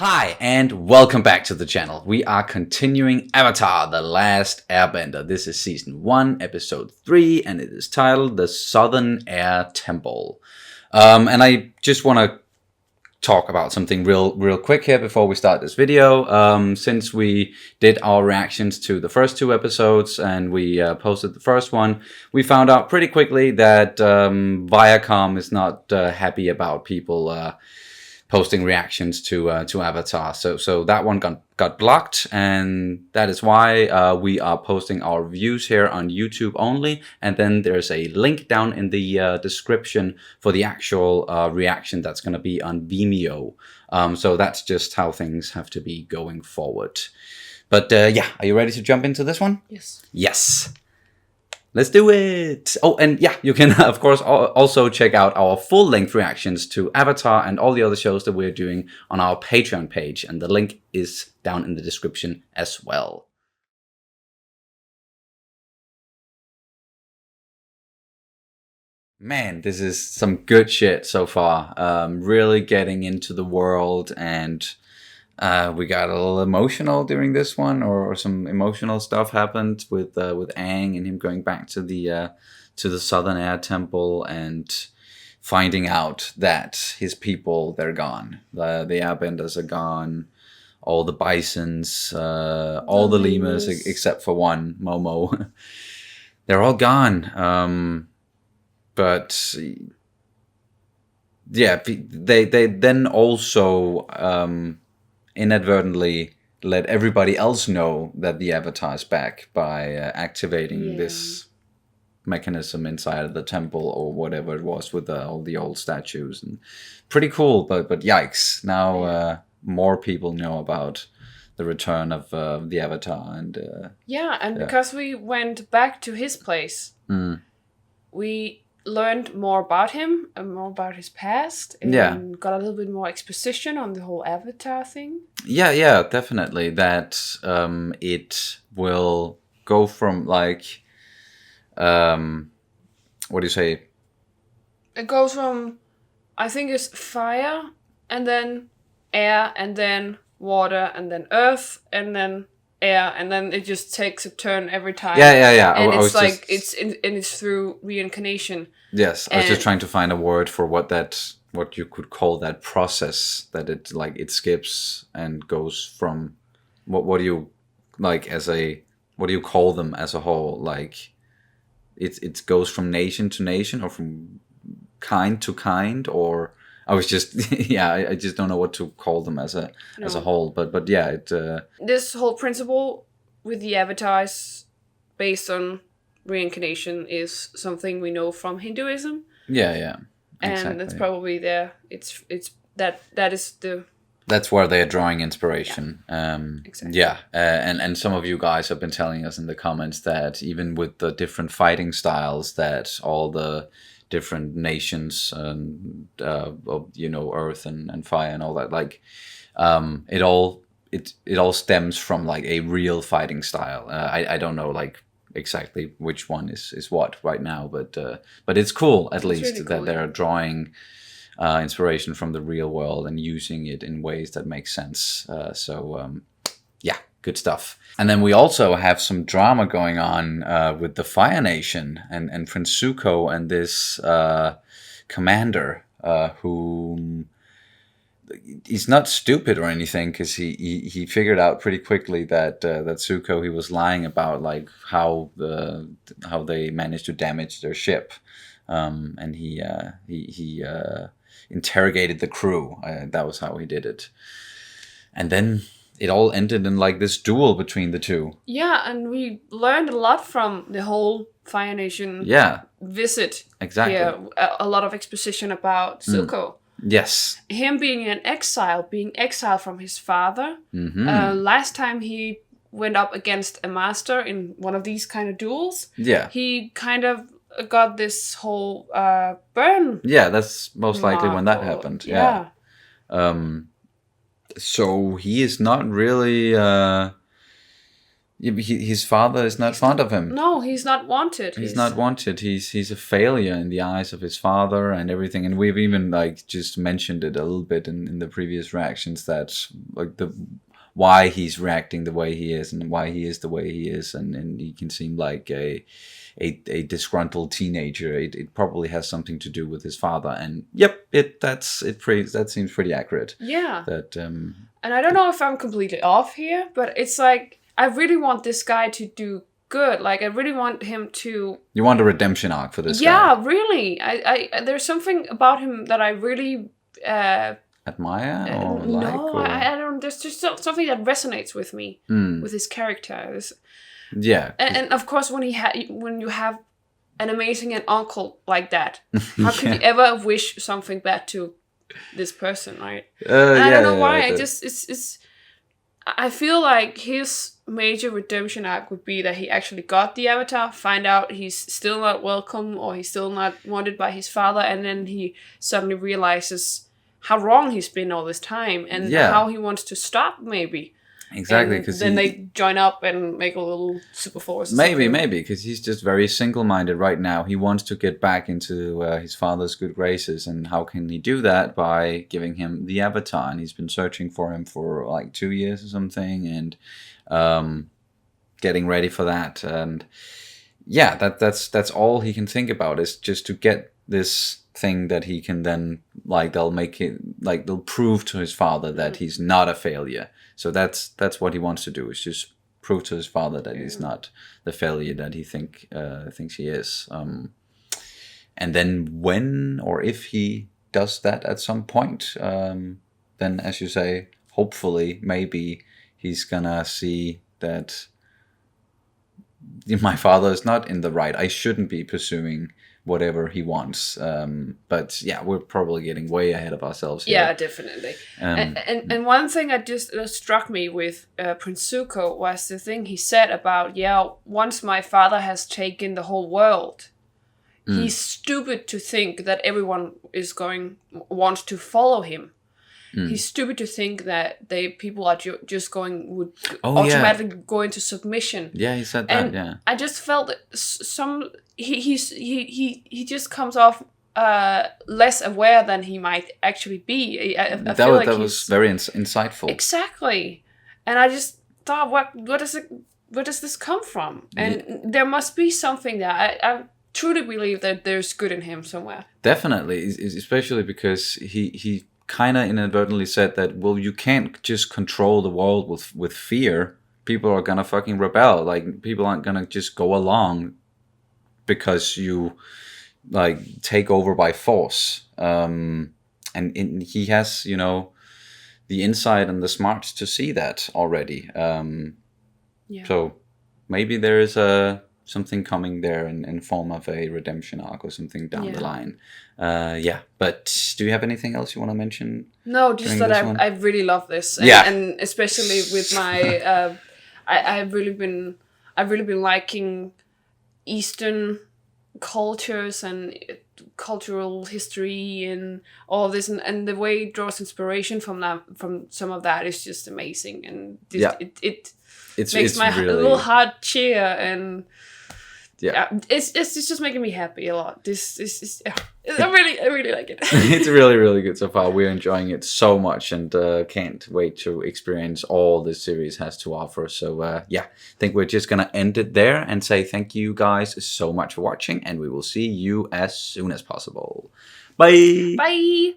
Hi, and welcome back to the channel. We are continuing Avatar: The Last Airbender. This is Season 1, Episode 3, and it is titled The Southern Air Temple. And I just want to talk about something real quick here before we start this video. Since we did our reactions to the first two episodes and we posted the first one, we found out pretty quickly that Viacom is not happy about people posting reactions to Avatar, so that one got blocked, and that is why we are posting our reviews here on YouTube only. And then there's a link down in the description for the actual reaction that's going to be on Vimeo. So that's just how things have to be going forward. But yeah, are you ready to jump into this one? Yes. Yes. Let's do it! Oh, and yeah, you can, of course, also check out our full-length reactions to Avatar and all the other shows that we're doing on our Patreon page, and the link is down in the description as well. Man, this is some good shit so far. Really getting into the world, and we got a little emotional during this one, or some emotional stuff happened with Aang and him going back to the Southern Air Temple and finding out that his people, they're gone. The Airbenders are gone. All the bisons, all the lemurs except for one, Momo, they're all gone. But yeah, they then also inadvertently let everybody else know that the Avatar is back by activating this mechanism inside of the temple or whatever it was with all the old statues. And pretty cool, but yikes! Now more people know about the return of the Avatar, and because we went back to his place, we learned more about him and more about his past, and got a little bit more exposition on the whole Avatar thing. Yeah, definitely. That it will go from like, what do you say? It goes from, I think it's fire, and then air, and then water, and then earth, and then air, and then it just takes a turn every time. Yeah. And it's like it's through reincarnation. Yes, I was just trying to find a word for what you could call that process, that it skips and goes from what do you what do you call them as a whole? Like it goes from nation to nation, or from kind to kind, or I was just I just don't know what to call them as a whole. But yeah, this whole principle with the Avatars based on reincarnation is something we know from Hinduism. Yeah. Exactly. And it's probably there. It's that is the. That's where they are drawing inspiration. Exactly. Yeah, and some of you guys have been telling us in the comments that even with the different fighting styles, that all the different nations and of earth and fire and all that, like it all stems from like a real fighting style. I don't know like exactly which one is what right now, but it's cool at least really cool, that they're drawing inspiration from the real world and using it in ways that make sense. Yeah, good stuff. And then we also have some drama going on with the Fire Nation and Prince Zuko and this commander who he's not stupid or anything, because he figured out pretty quickly that Zuko, he was lying about like how they managed to damage their ship, and he interrogated the crew. That was how he did it, and then it all ended in like this duel between the two. Yeah, and we learned a lot from the whole Fire Nation visit. Exactly. Yeah, a lot of exposition about Zuko. Yes. Him being exiled from his father. Last time he went up against a master in one of these kind of duels, he kind of got this whole burn. Yeah, that's most likely when that happened. Yeah. So he is not really Yeah, but his father is not fond of him. No, he's not wanted. He's not wanted. He's a failure in the eyes of his father and everything. And we've even like just mentioned it a little bit in the previous reactions that like why he's reacting the way he is and why he is the way he is, and he can seem like a disgruntled teenager. It probably has something to do with his father. And yep, that seems pretty accurate. Yeah. That and I don't know if I'm completely off here, but it's like I really want this guy to do good. Like I really want him to. You want a redemption arc for this guy? Yeah, really. I there's something about him that I really admire or no, like. Or... I don't. There's just something that resonates with me with his character. Yeah, and of course when you have an amazing uncle like that, how could you ever wish something bad to this person, right? I don't know why. I just it's. I feel like his major redemption arc would be that he actually got the avatar, find out he's still not welcome or he's still not wanted by his father, and then he suddenly realizes how wrong he's been all this time and how he wants to stop, maybe. Exactly, because then they join up and make a little super force. Maybe, because he's just very single-minded right now. He wants to get back into his father's good graces, and how can he do that? By giving him the avatar, and he's been searching for him for like 2 years or something, and getting ready for that. And yeah, that's all he can think about, is just to get this thing that he can then like they'll prove to his father that he's not a failure. So that's what he wants to do, is just prove to his father that he's not the failure that he thinks he is. And then when or if he does that at some point, then as you say, hopefully, maybe he's gonna see that my father is not in the right. I shouldn't be pursuing whatever he wants. But yeah, we're probably getting way ahead of ourselves here. Yeah, definitely. And one thing that just struck me with Prince Zuko was the thing he said about, once my father has taken the whole world, he's stupid to think that everyone wants to follow him. He's stupid to think that people are just would automatically go into submission. Yeah, he said that. And I just felt that he just comes off less aware than he might actually be. I feel like that was very insightful. Exactly, and I just thought, where does this come from? And there must be something there. I truly believe that there's good in him somewhere. Definitely, especially because he kind of inadvertently said that, well, you can't just control the world with fear. People are gonna fucking rebel. Like, people aren't gonna just go along because you like take over by force. And he has, the insight and the smarts to see that already. So maybe there is something coming there in form of a redemption arc or something down the line. But do you have anything else you want to mention? No, just that I really love this. And especially with my I've really been liking Eastern cultures and cultural history and all of this, and the way it draws inspiration from some of that is just amazing, and it makes my really... little heart cheer, and it's just making me happy a lot. This is I really like it. It's really, really good so far. We're enjoying it so much, and can't wait to experience all this series has to offer. So I think we're just gonna end it there and say thank you guys so much for watching, and we will see you as soon as possible. Bye. Bye.